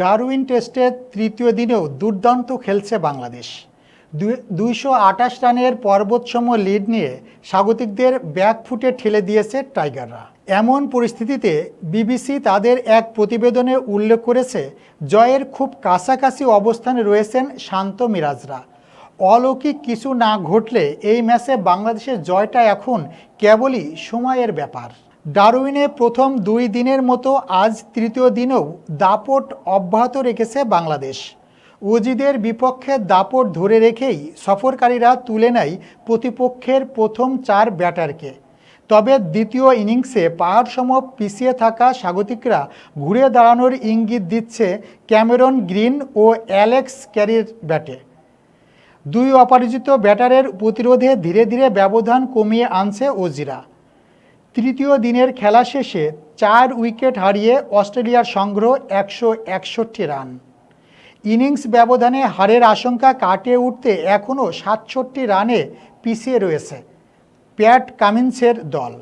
Darwin টেস্টের তৃতীয় দিনেও দুর্দান্ত খেলছে বাংলাদেশ। ২২৮ রানের পর্বতসম লিড নিয়ে স্বাগতিকদের ব্যাকফুটে ঠেলে দিয়েছে টাইগাররা। এমন পরিস্থিতিতে বিবিসি তাদের এক প্রতিবেদনে উল্লেখ করেছে, জয়ের খুব কাছাকাছি অবস্থানে রয়েছেন শান্ত মিরাজরা। অলৌকিক কিছু না ঘটলে এই ম্যাচে বাংলাদেশের জয়টা এখন কেবলই সময়ের ব্যাপার। ডারউইনে প্রথম ২ দিনের মতো আজ তৃতীয় দিনেও দাপট অব্যাহত রেখেছে বাংলাদেশ। অজিদের বিপক্ষে দাপট ধরে রেখেই সফরকারীরা তুলে নেয় প্রতিপক্ষের প্রথম ৪ ব্যাটারকে। তবে দ্বিতীয় ইনিংসে পাহাড়সম পিছিয়ে থাকা স্বাগতিকরা ঘুরে দাঁড়ানোর ইঙ্গিত দিচ্ছে ক্যামেরন গ্রিন ও অ্যালেক্স ক্যারির ব্যাটে। ২ অপরাজিত ব্যাটারের প্রতিরোধে ধীরে ধীরে ব্যবধান কমিয়ে আনছে অজিরা। তৃতীয় দিনের খেলা শেষে ৪ উইকেট হারিয়ে অস্ট্রেলিয়ার সংগ্রহ ১৬১ রান। ইনিংস ব্যবধানে হারের আশঙ্কা কাটিয়ে উঠতে এখনও ৬৭ রানে পিছিয়ে রয়েছে প্যাট কামিন্সের দল।